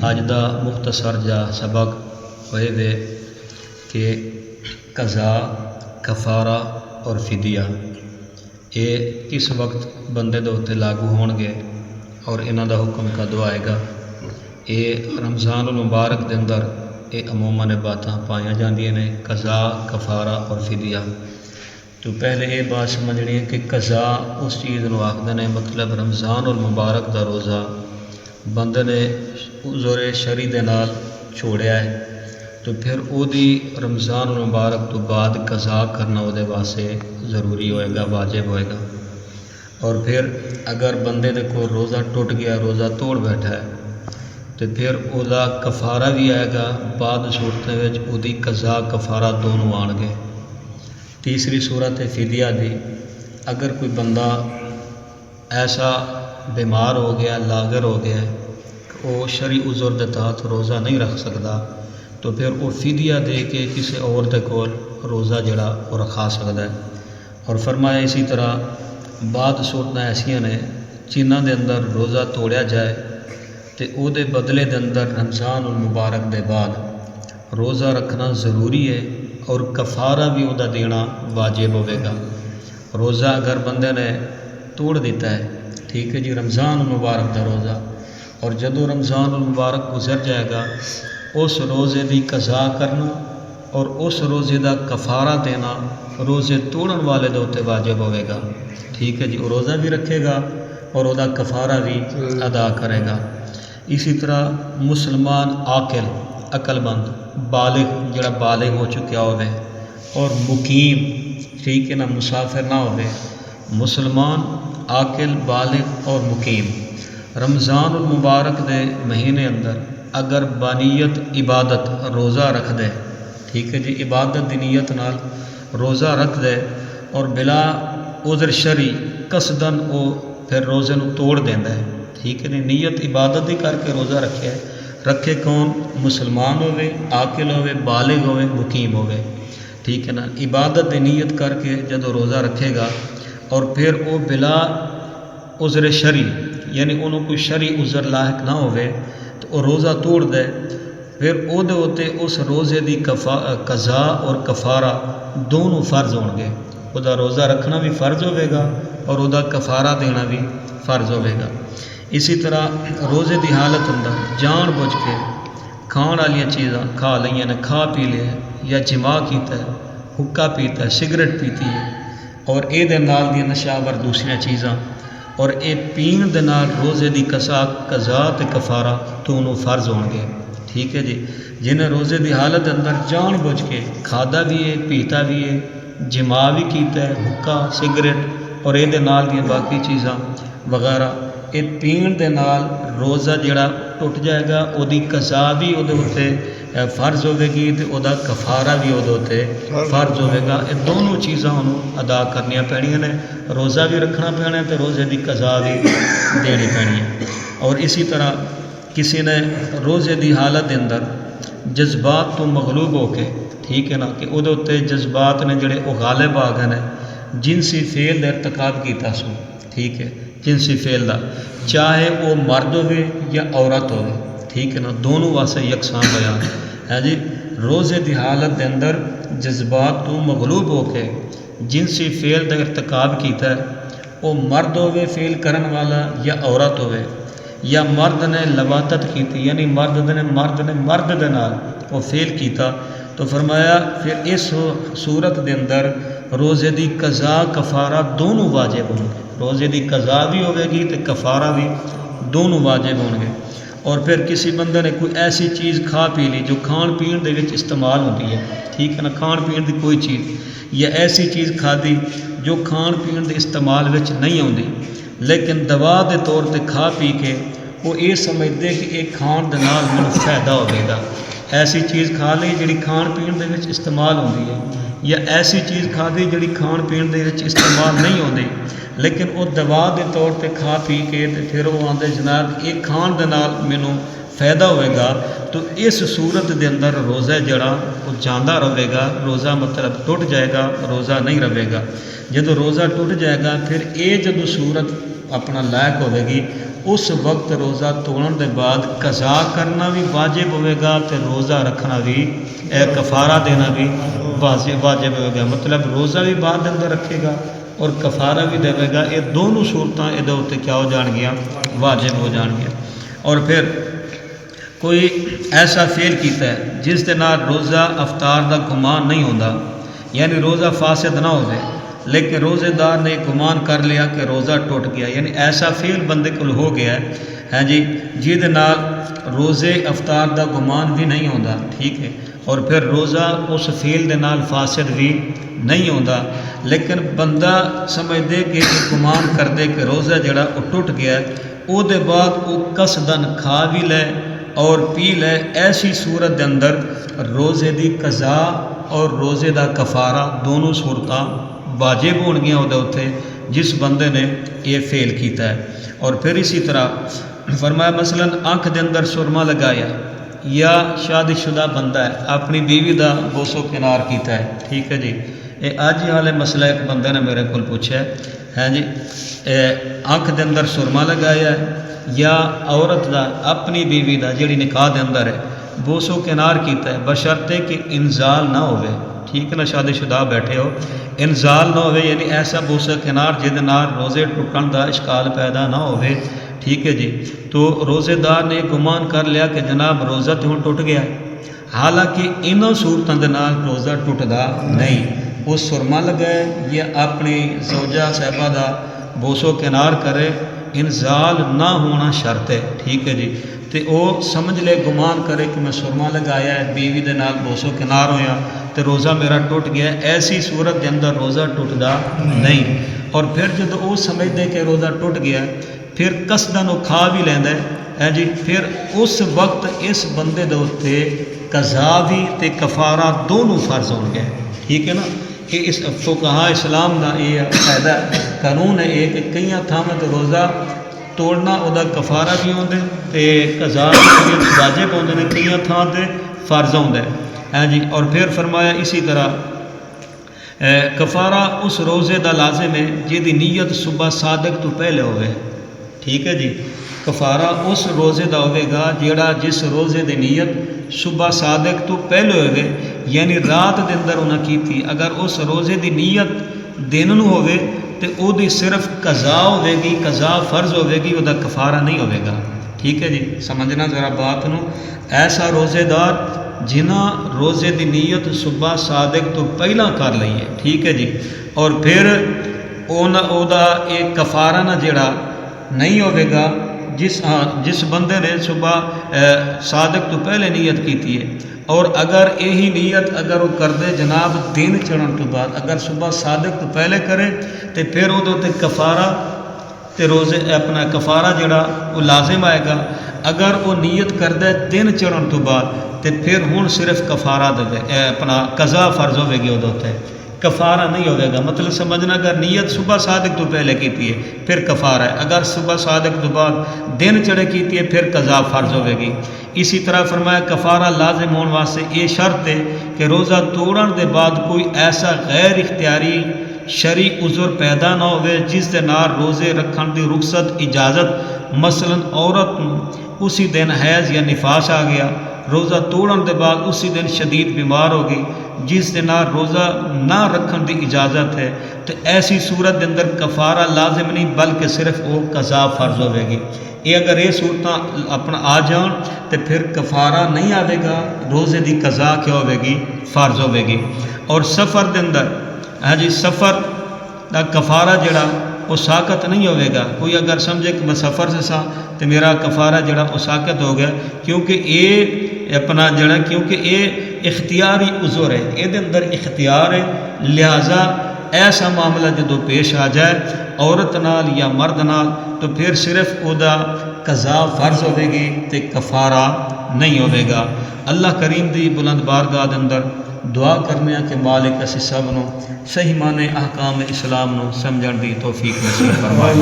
اج دا مختصر جا سبق ہوئے وے کہ قضا، کفارہ اور فدیہ یہ کس وقت بندے دے اتنے لاگو ہون گے اور انہاں دا حکم کدوں آئے گا۔ یہ رمضان المبارک دے اندر یہ عموماً باتاں پائیاں جاندیاں نے، قضا، کفارہ اور فدیہ۔ تو پہلے یہ بات سمجھنی ہے کہ قضا اس چیز نو آخدے نے، مطلب رمضان المبارک دا روزہ بندے نے عذر شرعی دے نال چھوڑیا ہے تو پھر او دی رمضان المبارک تو بعد قضا کرنا او دے واسطے ضروری ہوئے گا، واجب ہوئے گا۔ اور پھر اگر بندے دے کو روزہ ٹوٹ گیا، روزہ توڑ بیٹھا ہے تو پھر او دا کفارہ بھی آئے گا، بعد صورتیں وچ او دی قضا کفارہ دونوں آن گے۔ تیسری صورت ہے فدیہ دی، اگر کوئی بندہ ایسا بیمار ہو گیا، لاغر ہو گیا ہے، وہ شرعی عذر دے تحت روزہ نہیں رکھ سکتا تو پھر وہ فدیہ دے کے کسی اور دے کول روزہ جڑا وہ رکھا سکتا ہے۔ اور فرمایا اسی طرح بعد صورتیں ایسیاں نے جنہاں دے اندر روزہ توڑیا جائے تو او دے بدلے دے اندر رمضان المبارک دے بعد روزہ رکھنا ضروری ہے اور کفارہ بھی او دا دینا واجب ہوئے گا۔ روزہ اگر بندے نے توڑ دیتا ہے، ٹھیک ہے جی، رمضان المبارک دا روزہ، اور جدوں رمضان المبارک گزر جائے گا اس روزے دی قضا کرنا اور اس روزے دا کفارہ دینا روزے توڑن والے دے اوتے واجب ہوئے گا، ٹھیک ہے جی، وہ روزہ بھی رکھے گا اور او دا کفارہ بھی ادا کرے گا۔ اسی طرح مسلمان عاقل، عقل مند، بالغ جڑا بالغ ہو چکیا ہوئے اور مقیم، ٹھیک ہے نا، مسافر نہ ہوئے، مسلمان عاقل بالغ اور مقیم رمضان المبارک دے مہینے اندر اگر بانیت عبادت روزہ رکھ دے، ٹھیک ہے جی، عبادت دی نیت نال روزہ رکھ دے اور بلا عذر شرعی قصدن او پھر روزے نو توڑ دیندا ہے، ٹھیک ہے جی، نیت عبادت ہی کر کے روزہ رکھے کون؟ مسلمان ہوئے، عاقل ہوئے، بالغ ہوئے، مقیم ہوئے، ٹھیک ہے نا، عبادت دی نیت کر کے جدوں روزہ رکھے گا اور پھر او بلا عذر شرعی یعنی انہوں کوئی شرعی عذر لاحق نہ ہوئے تو وہ روزہ توڑ دے، پھر او دے ہوتے اس روزے دی قضا اور کفارہ دونوں فرض ہون گے، او دا روزہ رکھنا بھی فرض ہوئے گا اور او دا کفارہ دینا بھی فرض ہوئے گا۔ اسی طرح روزے دی حالت اندر جان بوجھ کے کھان والیاں چیزاں کھا لئیاں نے، کھا پی لیا یا جماع کیتا ہے، حکا پیتا ہے، سگریٹ پیتی ہے اور اے دے نال دی نشاور دوسریاں چیزاں اور اے پین دے نال روزے دی قضا تے کفارہ دونوں فرض ہون گے، ٹھیک ہے جی۔ جنہیں روزے دی حالت اندر جان بوجھ کے کھادا بھی ہے، پیتا بھی ہے، جماع بھی کیتا ہے، حکا، سگریٹ اور اے دے نال دی باقی چیزاں وغیرہ، اے پین دے نال روزہ جڑا ٹوٹ جائے گا، او دی قضا بھی او دے اوتے فرض ہوئے گی تے او دا کفارہ بھی او دے اوتے فرض ہوئے گا۔ اے دونوں چیزاں انہوں ادا کرنیاں پینیاں نے، روزہ بھی رکھنا پینا تے روزے دی قضا بھی دینی پینی ہے۔ اور اسی طرح کسی نے روزے دی حالت دے اندر جذبات تو مغلوب ہو کے، ٹھیک ہے نا، کہ او دے اوتے جذبات نے جڑے او غالب آ گئے نے، جنسی فعل دا ارتکاب کیتا سو، ٹھیک ہے، جنسی فعل دا، چاہے وہ مرد ہوئے یا عورت ہوئے، ٹھیک ہے نا، دونوں واسطے یکساں بیان ہے جی۔ روزے دی حالت دے اندر جذبات تو مغلوب ہو کے جنسی فعل دا ارتکاب کیتا ہے، وہ مرد ہوئے فعل کرن والا یا عورت ہوئے، یا مرد نے لواطت کیتی یعنی مرد نے مرد دے نال وہ فعل کیتا، تو فرمایا پھر اس صورت دے اندر روزے دی قضا کفارہ دونوں واجب ہوں گے، روزے دی قضا بھی ہوئے گی تو کفارہ بھی دونوں واجب ہوں گے۔ اور پھر کسی بندے نے کوئی ایسی چیز کھا پی لی جو کھان پین دے وچ استعمال ہوتی ہے، ٹھیک ہے نا، کھان پین دی کوئی چیز یا ایسی چیز کھا دی جو کھان پین دے استعمال وچ نہیں آتی لیکن دوا دے طور تے کھا پی کے وہ یہ سمجھتے کہ یہ کھان دے نال مینوں فائدہ ہوئے گا، ایسی چیز کھا لی جڑی کھان پین دے وچ استعمال ہوتی ہے یا ایسی چیز کھا دی جڑی کھان پین دے وچ استعمال نہیں ہوتی لیکن وہ دوا دے طور تے کھا پی کے پھر وہ آندے جناب یہ کھان دے نال مینوں فائدہ ہوئے گا، تو اس صورت دے اندر روزہ جڑا وہ جاندہ رہے گا، روزہ مطلب ٹوٹ جائے گا، روزہ نہیں رہے گا۔ جدو روزہ ٹوٹ جائے گا پھر یہ جدو صورت اپنا لائق ہوئے گی اس وقت روزہ توڑن دے بعد قضا کرنا بھی واجب ہوئے گا تے روزہ رکھنا بھی کفارہ دینا بھی واجب ہوئے گا. مطلب روزہ بھی بعد دے اندر رکھے گا اور کفارہ بھی دے گا. یہ دونوں صورتاں یہ اتنے کیا ہو جان گیا؟ واجب ہو جان گیا. اور پھر کوئی ایسا فعل کیتا ہے جس دے نال روزہ افطار دا گمان نہیں ہوتا، یعنی روزہ فاسد نہ ہوئے لیکن روزے دار نے گمان کر لیا کہ روزہ ٹوٹ گیا، یعنی ایسا فعل بندے کو ہو گیا ہے ہاں جی جہد نال روزے افطار دا گمان بھی نہیں ہوتا، ٹھیک ہے، اور پھر روزہ اس فعل دے نال فاسد بھی نہیں ہوتا، لیکن بندہ سمجھ دے کہ گمان کر دے کہ روزہ جڑا وہ ٹوٹ گیا ہے، او دے بعد وہ قصدن کھا بھی لے اور پی لے، ایسی صورت دے اندر روزے دی قضا اور روزے دا کفارہ دونوں صورتاں واجب ہون گیا اتنے جس بندے نے یہ فعل کیتا ہے. اور پھر اسی طرح فرمایا مثلا آنکھ دے اندر سرما لگایا، یا شادی شدہ بندہ ہے اپنی بیوی دا بوسو کنار کیتا ہے، ٹھیک ہے جی، یہ اج ہی والے مسئلہ ایک بندے نے میرے کو پوچھا ہے جی، آنکھ دے اندر سرما لگایا ہے یا عورت دا اپنی بیوی دا جیڑی نکاح دے اندر ہے بوسو کنار کیتا ہے، بشرطے کہ انزال نہ ہوئے، ٹھیک ہے نا، شادی شدہ بیٹھے ہو انزال نہ ہوئے، یعنی ایسا بوسا کنار جہد نال روزے ٹوٹن دا اشکال پیدا نہ ہوئے، ٹھیک ہے جی. تو روزے دار نے گمان کر لیا کہ جناب روزہ تو ہوں ٹوٹ گیا، حالانکہ انہوں صورتوں دے نال روزہ ٹوٹدا نہیں. وہ سرما لگائے یا اپنی زوجہ صاحبہ دا بوسو کنار کرے، انزال نہ ہونا شرط ہے، ٹھیک ہے جی. تو وہ سمجھ لے گمان کرے کہ میں سرما لگایا ہے، بیوی دے نال بوسو کنار ہویا تو روزہ میرا ٹوٹ گیا، ایسی صورت کے اندر روزہ ٹوٹدا نہیں. اور پھر جب وہ سمجھ دے کہ روزہ ٹوٹ گیا پھر قصدن وہ کھا بھی لینا ہے جی، پھر اس وقت اس بندے دے اوتے قضا بھی تے کفارہ دونوں فرض ہو گئے، ٹھیک ہے نا. کہ اس فقہا اسلام دا یہ قاعدہ قانون ہے کہ کئی تھاواں تے روزہ توڑنا وہ کفارہ بھی ہوندے تے قضا بھی واجب ہوندے نے، کئی تھاں تے فرض ہوندے ہے جی. اور پھر فرمایا اسی طرح کفارہ اس روزے دا لازم ہے جہدی نیت صبح صادق تو پہلے ہوئے، ٹھیک ہے جی. کفارہ اس روزے دا ہوئے گا جیڑا جس روزے دی نیت صبح صادق تو پہلے ہوئے، یعنی رات دے اندر انہاں کیتی، اگر اس روزے دی نیت دن نو ہوئے تو او دی صرف قضا ہوئے گی، قضا فرض ہوئے گی، وہ دا کفارہ نہیں ہوئے گا، ٹھیک ہے جی. سمجھنا ذرا بات نو. ایسا روزے دار جنہ روزے دی نیت صبح صادق تو پہلا کر لئیے، ٹھیک ہے جی، اور پھر او دا ایک کفارہ نہ جڑا نہیں ہوئے گا جس بندے نے صبح صادق تو پہلے نیت کیتی ہے، اور اگر یہی نیت اگر وہ کر دے جناب دن چڑھن تو بعد، اگر صبح صادق تو پہلے کرے تو پھر وہ کفارہ تے روزے اپنا کفارہ جڑا وہ لازم آئے گا. اگر وہ نیت کر دے دن چڑھن تو بعد تو پھر ہوں صرف کفارہ دے اپنا قضا فرض ہوئے گی، وہ کفارہ نہیں ہوئے گا. مطلب سمجھنا اگر نیت صبح صادق تو پہلے کیتی ہے پھر کفارہ ہے، اگر صبح صادق تو بعد دن چڑھے کیتی ہے پھر قضا فرض ہوئے گی. اسی طرح فرمایا کفارہ لازم ہونے واسطے یہ شرط ہے کہ روزہ توڑن دے بعد کوئی ایسا غیر اختیاری شرعی عذر پیدا نہ ہوئے جس دے نال روزے رکھن دی رخصت اجازت، مثلا عورت اسی دن حیض یا نفاس آ گیا، روزہ توڑن دے بعد اسی دن شدید بیمار ہو گئی جس دے نال روزہ نہ رکھن دی اجازت ہے، تو ایسی صورت دے اندر کفارہ لازم نہیں بلکہ صرف وہ قضا فرض ہوئے گی. یہ اگر یہ صورتاں اپنا آ جان تو پھر کفارہ نہیں آئے گا، روزے دی قضا کیا ہوئے گی؟ فرض ہوئے گی. اور سفر دے اندر جی سفر دا کفارہ جڑا وہ ساقط نہیں ہوئے گا. کوئی اگر سمجھے کہ میں سفر سے سا تو میرا کفارہ جڑا وہ ساقط ہو گیا، کیونکہ یہ اپنا جڑا کیونکہ یہ اختیاری عذر ہے، یہ دے اندر اختیار ہے، لہذا ایسا معاملہ جدو پیش آ جائے عورت نال یا مرد نال تو پھر صرف او دا قضا فرض ہوئے گی تے کفارہ نہیں ہوئے گا. اللہ کریم دی بلند بارگاہ دے اندر دعا کرنے کہ مالک اسی سب نو صحیح معنی احکام اسلام نو سمجھن دی توفیق نصیب فرمائے.